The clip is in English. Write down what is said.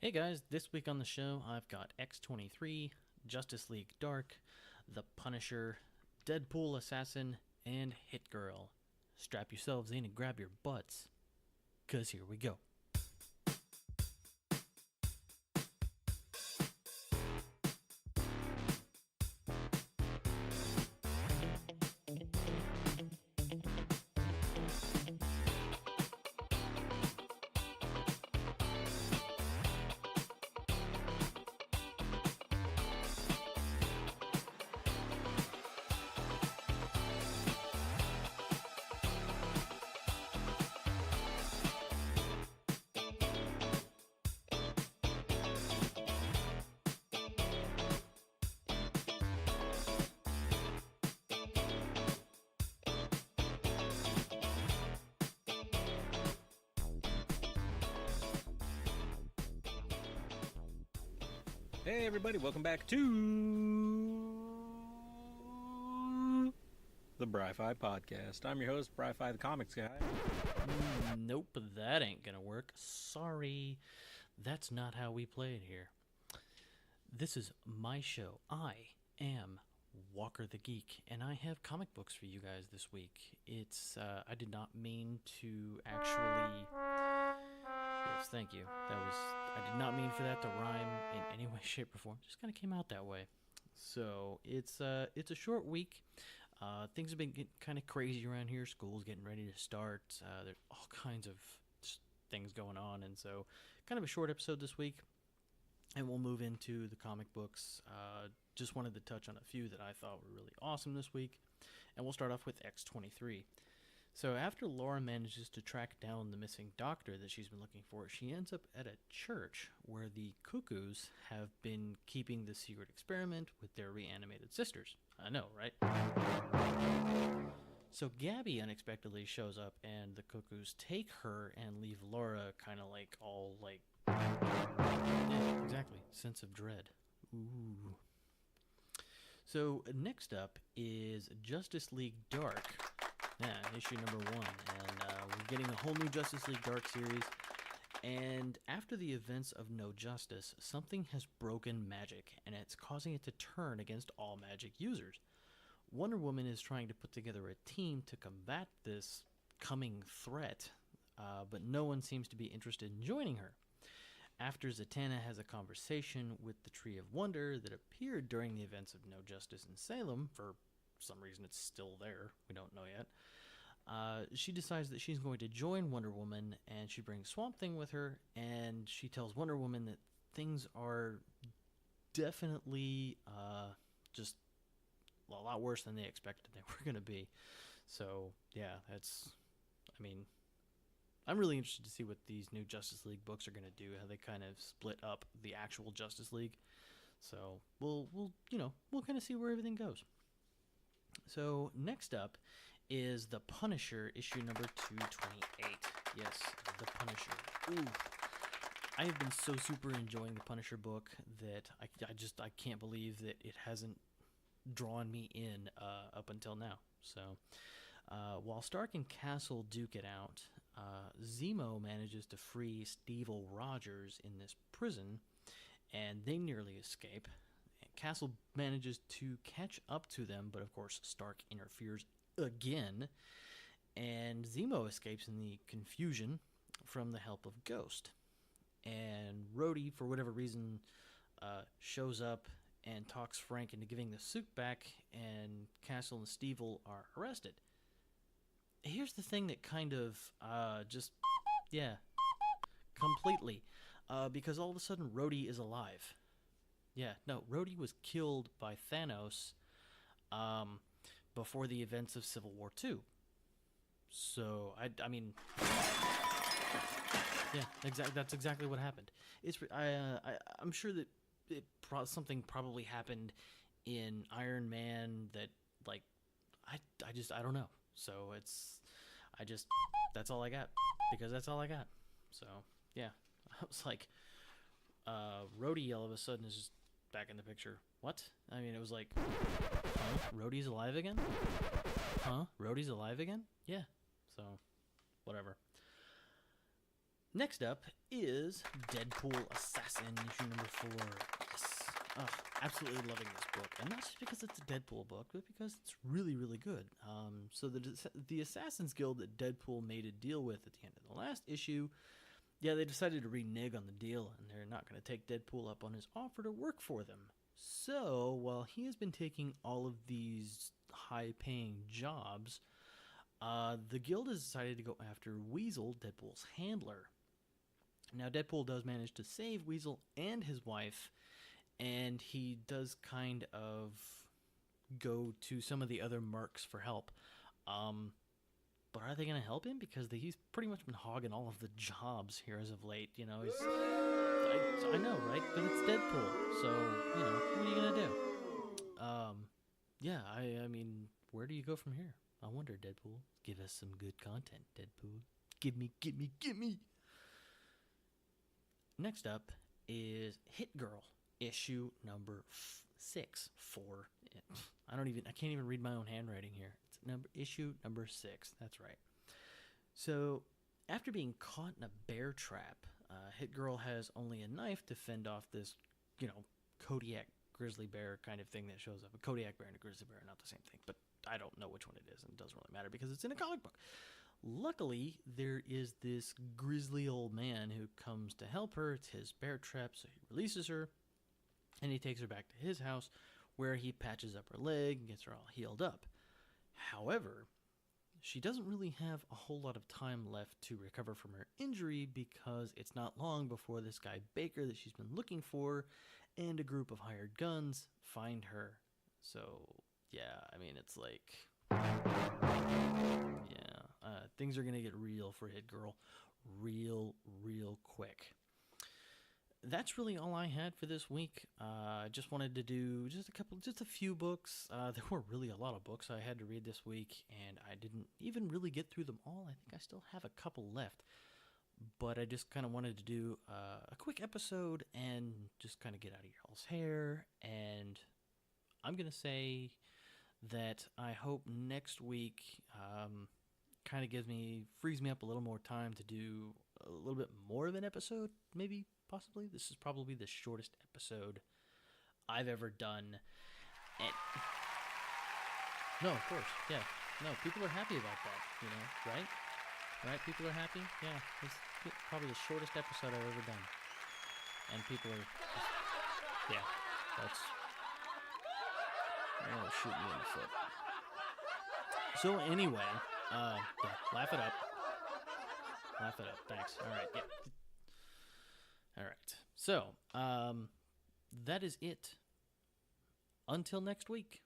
Hey guys, this week on the show I've got X-23, Justice League Dark, The Punisher, Deadpool Assassin, and Hit Girl. Strap yourselves in and grab your butts, 'cause here we go. Hey everybody, welcome back to the Bry-Fy podcast. I'm your host, Bry-Fy the Comics Guy. Nope, that ain't gonna work. Sorry. That's not how we play it here. This is my show. I am Walker the Geek, and I have comic books for you guys this week. I did not mean to actually... Yes, thank you. I did not mean for that to rhyme in any way, shape, or form. It just kind of came out that way. So it's a short week. Things have been getting kind of crazy around here. School's getting ready to start. There's all kinds of things going on, and so kind of a short episode this week. And we'll move into the comic books. Just wanted to touch on a few that I thought were really awesome this week. And we'll start off with X-23. So after Laura manages to track down the missing doctor that she's been looking for, she ends up at a church where the Cuckoos have been keeping the secret experiment with their reanimated sisters. I know, right? So Gabby unexpectedly shows up and the Cuckoos take her and leave Laura kind of like all like... Yeah, exactly. Sense of dread. Ooh. So next up is Justice League Dark. Yeah, issue number 1, and we're getting a whole new Justice League Dark series, and after the events of No Justice, something has broken magic, and it's causing it to turn against all magic users. Wonder Woman is trying to put together a team to combat this coming threat, but no one seems to be interested in joining her. After Zatanna has a conversation with the Tree of Wonder that appeared during the events of No Justice in Salem, for some reason it's still there, we don't know yet, she decides that she's going to join Wonder Woman, and she brings Swamp Thing with her, and she tells Wonder Woman that things are definitely just a lot worse than they expected they were going to be. So yeah, I'm really interested to see what these new Justice League books are going to do, how they kind of split up the actual Justice League. So we'll kind of see where everything goes. So next up is The Punisher, issue number 228. Yes, The Punisher. Ooh. I have been so super enjoying The Punisher book that I can't believe that it hasn't drawn me in up until now. So while Stark and Castle duke it out, Zemo manages to free Steve-O Rogers in this prison, and they nearly escape. Castle manages to catch up to them, but of course Stark interferes again, and Zemo escapes in the confusion from the help of Ghost. And Rhodey, for whatever reason, shows up and talks Frank into giving the suit back, and Castle and Steve are arrested. Here's the thing that kind of completely, because all of a sudden Rhodey is alive. Yeah, no, Rhodey was killed by Thanos before the events of Civil War II. So, I mean... Yeah, that's exactly what happened. I'm sure that something probably happened in Iron Man that, like, I don't know. So, that's all I got. Because that's all I got. So, yeah. I was like, Rhodey all of a sudden is just back in the picture. What? I mean, it was like, huh? Rhodey's alive again? Huh? Rhodey's alive again? Yeah. So, whatever. Next up is Deadpool Assassin, issue number 4. Yes. Oh, absolutely loving this book. And not just because it's a Deadpool book, but because it's really, really good. So the Assassin's Guild that Deadpool made a deal with at the end of the last issue, yeah, they decided to renege on the deal, and they're not going to take Deadpool up on his offer to work for them. So, while he has been taking all of these high-paying jobs, the guild has decided to go after Weasel, Deadpool's handler. Now, Deadpool does manage to save Weasel and his wife, and he does kind of go to some of the other mercs for help. But are they going to help him? Because he's pretty much been hogging all of the jobs here as of late. You know, I know, right? But it's Deadpool, so, you know, what are you going to do? Yeah, I mean, where do you go from here? I wonder, Deadpool. Give us some good content, Deadpool. Give me. Next up is Hit Girl, issue number 6. I can't even read my own handwriting here. It's issue number 6. That's right. So, after being caught in a bear trap, Hit Girl has only a knife to fend off this, Kodiak grizzly bear kind of thing that shows up. A Kodiak bear and a grizzly bear are not the same thing, but I don't know which one it is, and it doesn't really matter because it's in a comic book. Luckily, there is this grizzly old man who comes to help her. It's his bear trap, so he releases her, and he takes her back to his house, where he patches up her leg and gets her all healed up. However, she doesn't really have a whole lot of time left to recover from her injury because it's not long before this guy Baker that she's been looking for and a group of hired guns find her. So, yeah, I mean, it's like... things are going to get real for Hit Girl real quick. That's really all I had for this week. I just wanted to do just a few books. There were really a lot of books I had to read this week, and I didn't even really get through them all. I think I still have a couple left. But I just kind of wanted to do a quick episode and just kind of get out of y'all's hair. And I'm going to say that I hope next week kind of frees me up a little more time to do a little bit more of an episode, maybe, possibly. This is probably the shortest episode I've ever done. And no, of course, yeah. No, people are happy about that, right? Right? People are happy? Yeah, it's probably the shortest episode I've ever done. And people are yeah, that's... Oh, shoot me in the foot. So anyway, yeah, laugh it up. Thanks. All right, yeah. All right. So, that is it. Until next week.